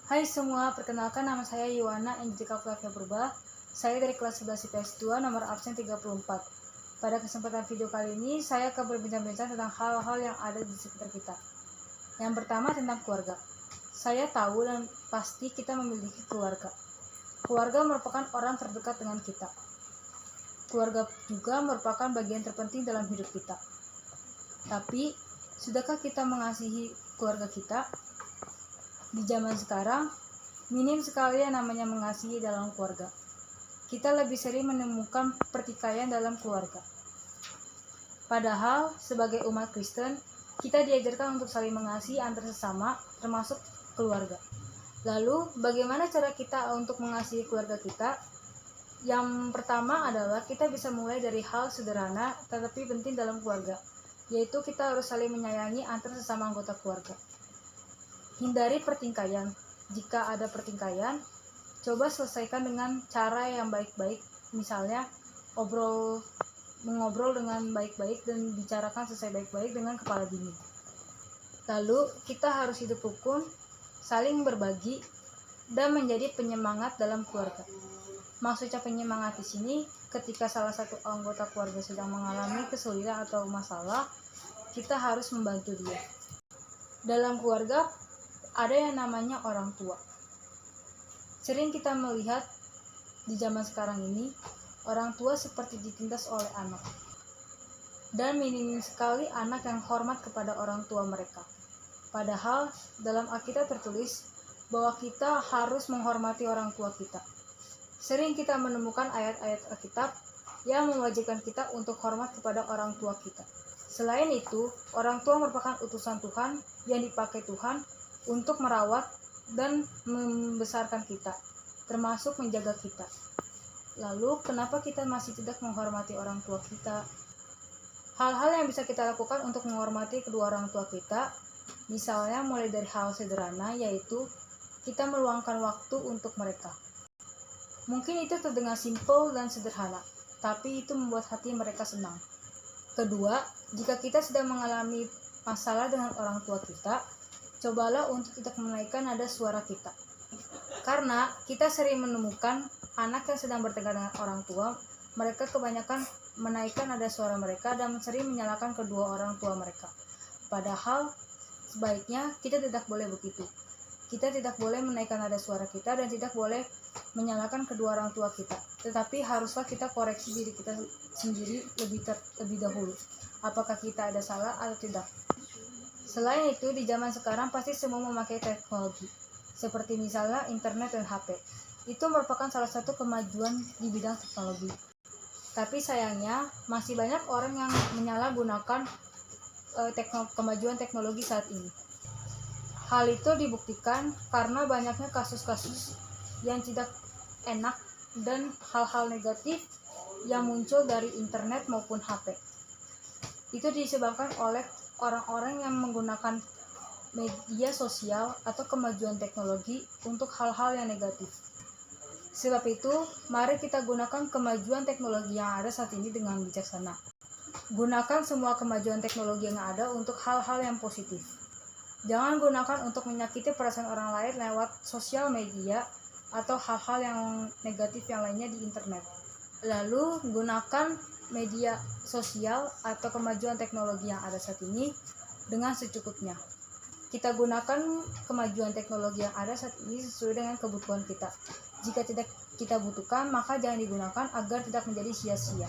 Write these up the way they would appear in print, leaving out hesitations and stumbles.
Hai semua, perkenalkan nama saya Yuwana Enjika Flavia Purba. Saya dari kelas 11 IPS 2, nomor absen 34. Pada kesempatan video kali ini, saya akan berbincang-bincang tentang hal-hal yang ada di sekitar kita. Yang pertama tentang keluarga. Saya tahu dan pasti kita memiliki keluarga. Keluarga merupakan orang terdekat dengan kita. Keluarga juga merupakan bagian terpenting dalam hidup kita. Tapi, sudahkah kita mengasihi keluarga kita? Di zaman sekarang, minim sekali yang namanya mengasihi dalam keluarga. Kita lebih sering menemukan pertikaian dalam keluarga. Padahal, sebagai umat Kristen, kita diajarkan untuk saling mengasihi antar sesama, termasuk keluarga. Lalu, bagaimana cara kita untuk mengasihi keluarga kita? Yang pertama adalah kita bisa mulai dari hal sederhana tetapi penting dalam keluarga, yaitu kita harus saling menyayangi antar sesama anggota keluarga. Hindari pertikaian. Jika ada pertikaian, coba selesaikan dengan cara yang baik-baik. Misalnya, mengobrol dengan baik-baik dan bicarakan selesai baik-baik dengan kepala dingin. Lalu, kita harus hidup rukun, saling berbagi, dan menjadi penyemangat dalam keluarga. Maksudnya penyemangat di sini, ketika salah satu anggota keluarga sedang mengalami kesulitan atau masalah, kita harus membantu dia. Dalam keluarga, ada yang namanya orang tua. Sering kita melihat di zaman sekarang ini, orang tua seperti ditindas oleh anak. Dan minim sekali anak yang hormat kepada orang tua mereka. Padahal dalam Alkitab tertulis bahwa kita harus menghormati orang tua kita. Sering kita menemukan ayat-ayat Alkitab yang mewajibkan kita untuk hormat kepada orang tua kita. Selain itu, orang tua merupakan utusan Tuhan yang dipakai Tuhan untuk merawat dan membesarkan kita, termasuk menjaga kita. Lalu, kenapa kita masih tidak menghormati orang tua kita? Hal-hal yang bisa kita lakukan untuk menghormati kedua orang tua kita, misalnya mulai dari hal sederhana, yaitu kita meluangkan waktu untuk mereka. Mungkin itu terdengar simpel dan sederhana, tapi itu membuat hati mereka senang. Kedua, jika kita sedang mengalami masalah dengan orang tua kita, cobalah untuk tidak menaikkan nada suara kita. Karena kita sering menemukan anak yang sedang bertengkar dengan orang tua, mereka kebanyakan menaikkan nada suara mereka dan sering menyalahkan kedua orang tua mereka. Padahal sebaiknya kita tidak boleh begitu. Kita tidak boleh menaikkan nada suara kita dan tidak boleh menyalahkan kedua orang tua kita. Tetapi haruslah kita koreksi diri kita sendiri lebih dahulu. Apakah kita ada salah atau tidak? Selain itu, di zaman sekarang pasti semua memakai teknologi, seperti misalnya internet dan HP. Itu merupakan salah satu kemajuan di bidang teknologi. Tapi sayangnya, masih banyak orang yang menyalahgunakan kemajuan teknologi saat ini. Hal itu dibuktikan karena banyaknya kasus-kasus yang tidak enak dan hal-hal negatif yang muncul dari internet maupun HP. Itu disebabkan oleh orang-orang yang menggunakan media sosial atau kemajuan teknologi untuk hal-hal yang negatif. Sebab itu, mari kita gunakan kemajuan teknologi yang ada saat ini dengan bijaksana. Gunakan semua kemajuan teknologi yang ada untuk hal-hal yang positif. Jangan gunakan untuk menyakiti perasaan orang lain lewat sosial media atau hal-hal yang negatif yang lainnya di internet. Lalu, gunakan media sosial atau kemajuan teknologi yang ada saat ini dengan secukupnya. Kita gunakan kemajuan teknologi yang ada saat ini sesuai dengan kebutuhan kita. Jika tidak kita butuhkan, maka jangan digunakan agar tidak menjadi sia-sia.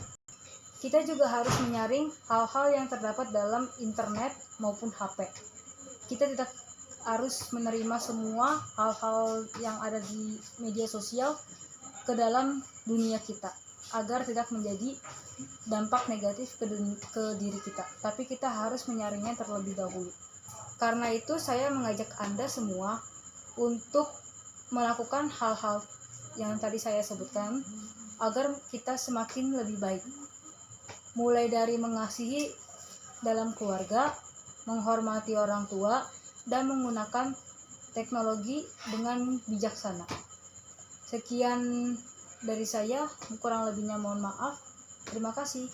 Kita juga harus menyaring hal-hal yang terdapat dalam internet maupun HP. Kita tidak harus menerima semua hal-hal yang ada di media sosial ke dalam dunia kita, agar tidak menjadi dampak negatif ke diri kita. Tapi kita harus menyaringnya terlebih dahulu. Karena itu saya mengajak Anda semua untuk melakukan hal-hal yang tadi saya sebutkan agar kita semakin lebih baik. Mulai dari mengasihi dalam keluarga, menghormati orang tua, dan menggunakan teknologi dengan bijaksana. Sekian dari saya, kurang lebihnya mohon maaf. Terima kasih.